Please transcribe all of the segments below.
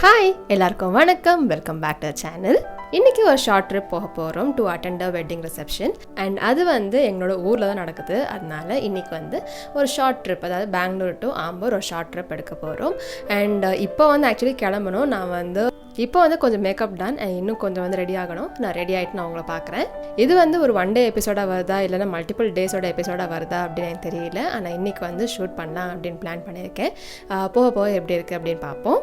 Hi எல்லாருக்கும் வணக்கம், welcome back to channel. இன்றைக்கி ஒரு ஷார்ட் ட்ரிப் போக போகிறோம் to attend a wedding reception. And அது என்னோட ஊரில் தான் நடக்குது. அதனால இன்றைக்கி ஒரு ஷார்ட் ட்ரிப், அதாவது பெங்களூர் டு ஆம்பூர் ஒரு ஷார்ட் ட்ரிப் எடுக்க போகிறோம். அண்ட் இப்போ ஆக்சுவலி கிளம்பணும். நான் இப்போ கொஞ்சம் மேக்கப் டன் அண்ட் இன்னும் கொஞ்சம் ரெடி ஆகணும். நான் ரெடி ஆகிட்டு நான் உங்களை பார்க்குறேன். இது ஒரு ஒன் டே எபிசோடாக வருதா இல்லைன்னா மல்டிபிள் டேஸோட எபிசோடாக வருதா அப்படின்னு எனக்கு தெரியல. ஆனால் இன்றைக்கி ஷூட் பண்ணலாம் அப்படின்னு பிளான் பண்ணியிருக்கேன். போக போக எப்படி இருக்குது அப்படின்னு பார்ப்போம்.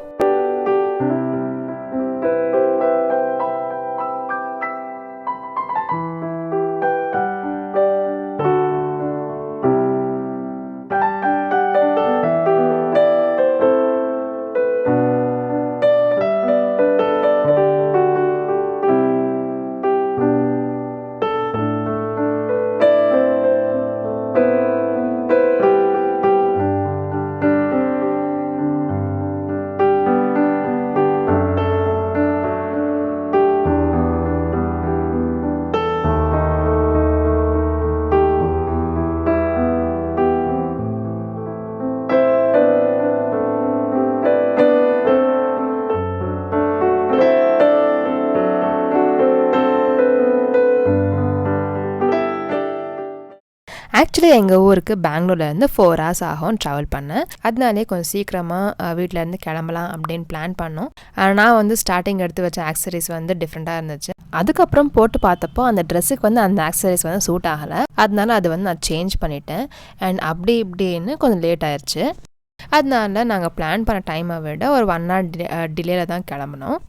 ஆக்சுவலி எங்கள் ஊருக்கு பெங்களூர்லேருந்து 4 hours ஆகும் ட்ராவல் பண்ணேன். அதனாலே கொஞ்சம் சீக்கிரமாக வீட்டிலேருந்து கிளம்பலாம் அப்படின்னு பிளான் பண்ணோம். நான் ஸ்டார்டிங் எடுத்து வச்ச ஆக்சரிஸ் டிஃப்ரெண்ட்டாக இருந்துச்சு. அதுக்கப்புறம் போட்டு பார்த்தப்போ அந்த ட்ரெஸ்ஸுக்கு அந்த ஆக்சரிஸ் சூட் ஆகலை. அதனால அது நான் சேஞ்ச் பண்ணிட்டேன். அண்ட் அப்படி இப்படின்னு கொஞ்சம் லேட் ஆயிடுச்சு. அதனால நாங்கள் பிளான் பண்ண டைமை விட ஒரு 1 hour டிலேல தான் கிளம்பினோம்.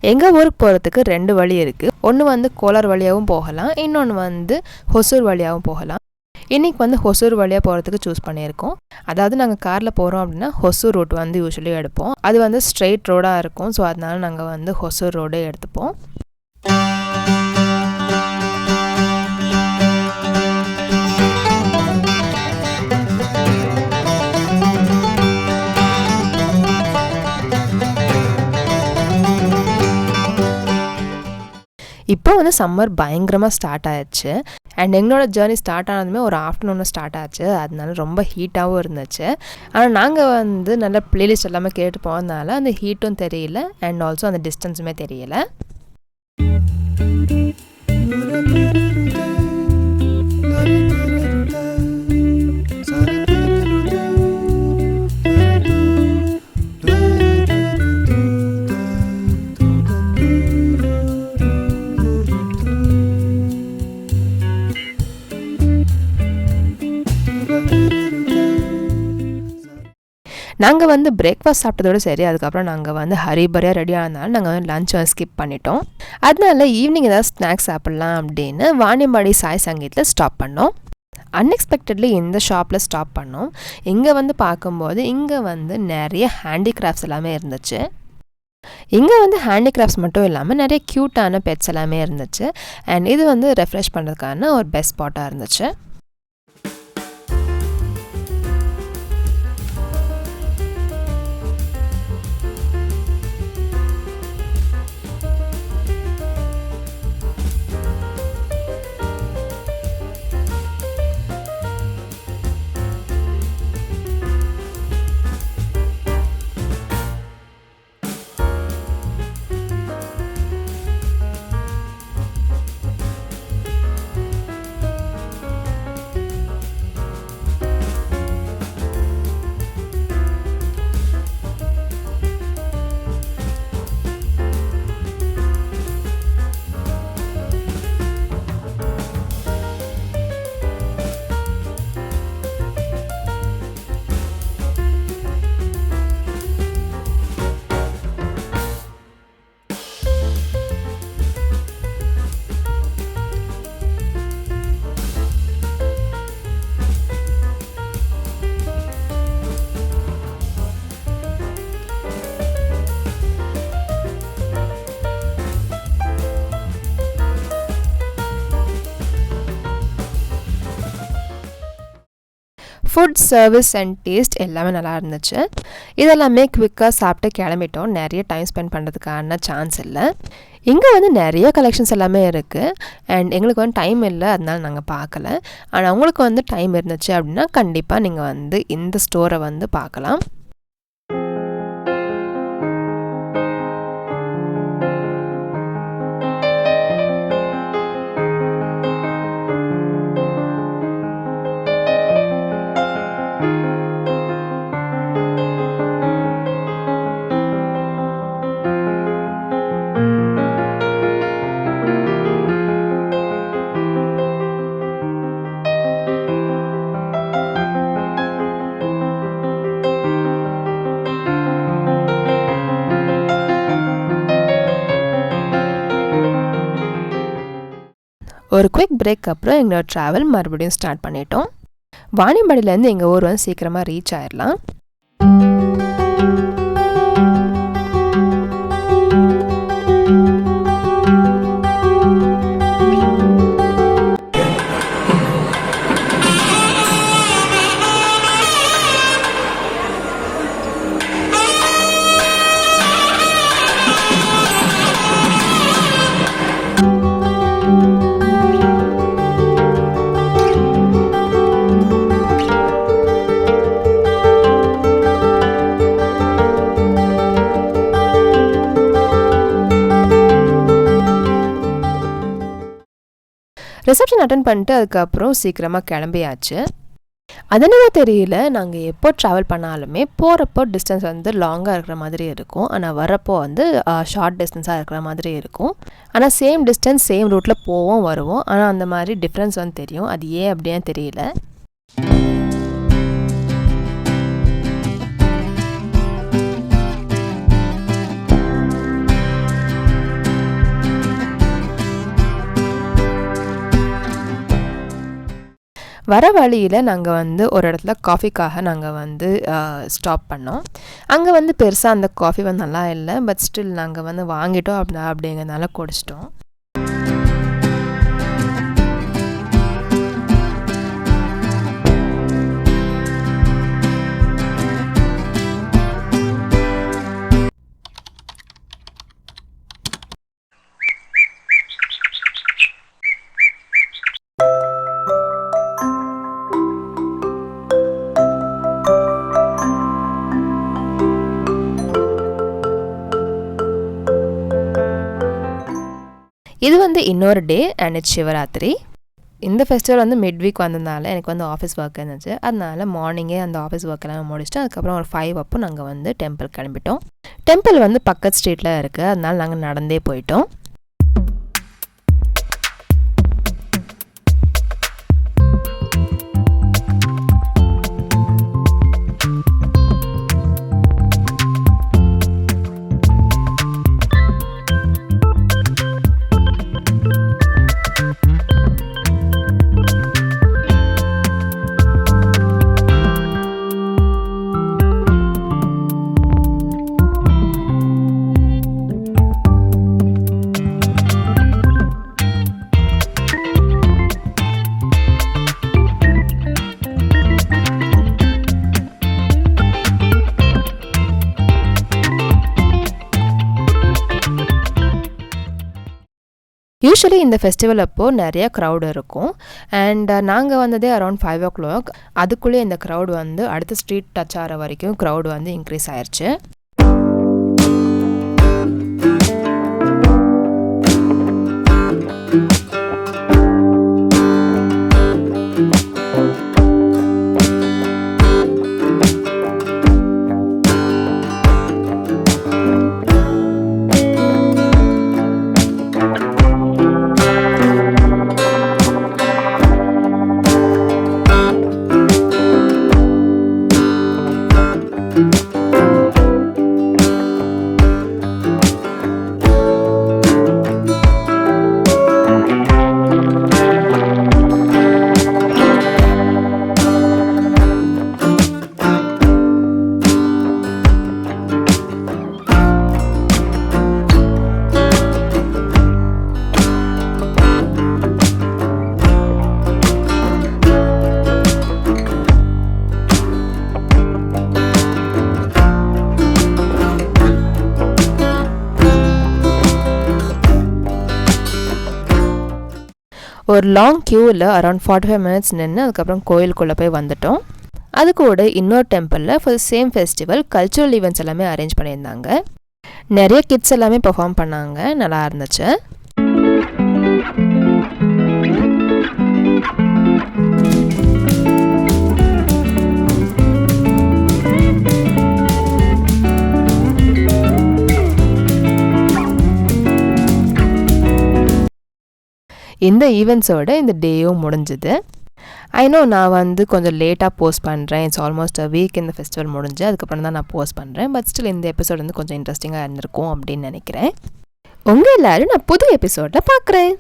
எங்கள் ஊருக்கு போகிறதுக்கு 2 வழி இருக்குது. ஒன்று கோலார் வழியாகவும் போகலாம், இன்னொன்று ஹொசூர் வழியாகவும் போகலாம். இன்றைக்கி ஹொசூர் வழியாக போகிறதுக்கு சூஸ் பண்ணியிருக்கோம். அதாவது நாங்கள் காரில் போகிறோம் அப்படின்னா ஹொசூர் ரூட் யூஸ்வலி எடுப்போம். அது ஸ்ட்ரெயிட் ரோடாக இருக்கும். ஸோ அதனால நாங்கள் ஹொசூர் ரோடே எடுத்துப்போம். இப்போ சம்மர் பயங்கரமாக ஸ்டார்ட் ஆயிடுச்சு. அண்ட் எங்களோட ஜேர்னி ஸ்டார்ட் ஆனதுமே ஒரு ஆஃப்டர்நூனில் ஸ்டார்ட் ஆச்சு. அதனால ரொம்ப ஹீட்டாகவும் இருந்துச்சு. ஆனால் நாங்கள் நல்ல பிளேலிஸ்ட் எல்லாமே கேட்டு போனதுனால அந்த ஹீட்டும் தெரியல அண்ட் ஆல்சோ அந்த டிஸ்டன்ஸுமே தெரியல. நாங்கள் பிரேக்ஃபாஸ்ட் சாப்பிட்டதோடு சரி. அதுக்கப்புறம் நாங்கள் ஹரிபரியாக ரெடி ஆனதுனால நாங்கள் லஞ்ச் ஸ்கிப் பண்ணிட்டோம். அதனால ஈவினிங் ஏதாவது ஸ்நாக்ஸ் சாப்பிட்லாம் அப்படின்னு வாணியம்பாடி சாய் சங்கீத்தில் ஸ்டாப் பண்ணோம். அன்எக்ஸ்பெக்டட்லி இந்த ஷாப்பில் ஸ்டாப் பண்ணோம். இங்கே பார்க்கும்போது இங்கே நிறைய ஹேண்டிகிராஃப்ட்ஸ் எல்லாமே இருந்துச்சு. இங்கே ஹேண்டிகிராஃப்ட்ஸ் மட்டும் இல்லாமல் நிறைய க்யூட்டான பெட்ஸ் எல்லாமே இருந்துச்சு. அண்ட் இது ரெஃப்ரெஷ் பண்ணுறதுக்கான ஒரு பெஸ்ட் ஸ்பாட்டாக இருந்துச்சு. ஃபுட் சர்வீஸ் அண்ட் டேஸ்ட் எல்லாமே நல்லா இருந்துச்சு. இதெல்லாமே குவிக்காக சாப்பிட்டு கிளம்பிட்டோம். நிறைய டைம் ஸ்பெண்ட் பண்ணுறதுக்கான சான்ஸ் இல்லை. இங்கே நிறைய கலெக்ஷன்ஸ் எல்லாமே இருக்குது. அண்ட் எங்களுக்கு டைம் இல்லை, அதனால நாங்கள் பார்க்கல. ஆனால் உங்களுக்கு டைம் இருந்துச்சு அப்படின்னா கண்டிப்பாக நீங்கள் இந்த ஸ்டோரை பார்க்கலாம். ஒரு குவிக் பிரேக் அப்புறம் எங்களோட ட்ராவல் மறுபடியும் ஸ்டார்ட் பண்ணிட்டோம். வாணியம்பாடியிலேருந்து எங்கள் ஊர் வந்து சீக்கிரமாக ரீச் ஆயிடலாம். ரிசப்ஷன் அட்டன் பண்ணிட்டு அதுக்கப்புறம் சீக்கிரமாக கிளம்பியாச்சு. அதனால தெரியல, நாங்கள் எப்போ ட்ராவல் பண்ணாலுமே போகிறப்போ டிஸ்டன்ஸ் வந்து லாங்காக இருக்கிற மாதிரி இருக்கும், ஆனால் வரப்போ வந்து ஷார்ட் டிஸ்டன்ஸாக இருக்கிற மாதிரி இருக்கும். ஆனால் சேம் டிஸ்டன்ஸ் சேம் ரூட்டில் போவோம் வருவோம், ஆனால் அந்த மாதிரி டிஃப்ரென்ஸ் வந்து தெரியும். அது ஏன் அப்படின்னு தெரியல. வர வழியில் நாங்கள் வந்து ஒரு இடத்துல காஃபிக்காக நாங்கள் வந்து ஸ்டாப் பண்ணோம். அங்கே வந்து பெருசாக அந்த காஃபி வந்து நல்லா இல்லை, பட் ஸ்டில் நாங்கள் வந்து வாங்கிட்டோம் அப்படிங்கிறதுனால குடிச்சிட்டோம். இது வந்து இன்னொரு டே அண்ட் இட்ஸ் சிவராத்திரி. இந்த ஃபெஸ்டிவல் வந்து மிட் வீக் வந்ததுனால எனக்கு வந்து ஆஃபீஸ் ஒர்க் இருந்துச்சு. அதனால மார்னிங்கே அந்த ஆஃபீஸ் ஒர்க் எல்லாம் முடிச்சுட்டு அதுக்கப்புறம் ஒரு 5 அப்போ நாங்கள் வந்து டெம்பிள் கிளம்பிட்டோம். டெம்பிள் வந்து பக்கத்து ஸ்ட்ரீட்டில் இருக்குது, அதனால நாங்கள் நடந்தே போயிட்டோம். யூஸ்வலி இந்த ஃபெஸ்டிவல் அப்போது நிறைய க்ரௌட் இருக்கும். அண்ட் நாங்கள் வந்ததே அரௌண்ட் 5 o'clock. அதுக்குள்ளே இந்த க்ரௌட் வந்து அடுத்த ஸ்ட்ரீட் டச் ஆகிற வரைக்கும் க்ரௌட் வந்து இன்க்ரீஸ் ஆயிடுச்சு. ஒரு லாங் க்யூவில் அரௌண்ட் 45 minutes நின்று அதுக்கப்புறம் கோயிலுக்குள்ளே போய் வந்துட்டோம். அது கூட இன்னொரு டெம்பிளில் for same festival cultural events எல்லாமே அரேஞ்ச் பண்ணியிருந்தாங்க. நிறைய கிட்ஸ் எல்லாமே பெர்ஃபார்ம் பண்ணாங்க, நல்லா இருந்துச்சு. இந்த ஈவெண்ட்ஸோட இந்த டேயும் முடிஞ்சுது. ஐ நோ நான் வந்து கொஞ்சம் லேட்டாக போஸ்ட் பண்ணுறேன். இட்ஸ் ஆல்மோஸ்ட் அ வீக் இந்த ஃபெஸ்டிவல் முடிஞ்சு அதுக்கப்புறம் தான் நான் போஸ்ட் பண்ணுறேன். பட் ஸ்டில் இந்த எபிசோட் வந்து கொஞ்சம் இன்ட்ரெஸ்டிங்காக இருந்திருக்கும் அப்படின்னு நினைக்கிறேன். உங்கள் எல்லோரும் நான் புது எபிசோடில் பார்க்குறேன்.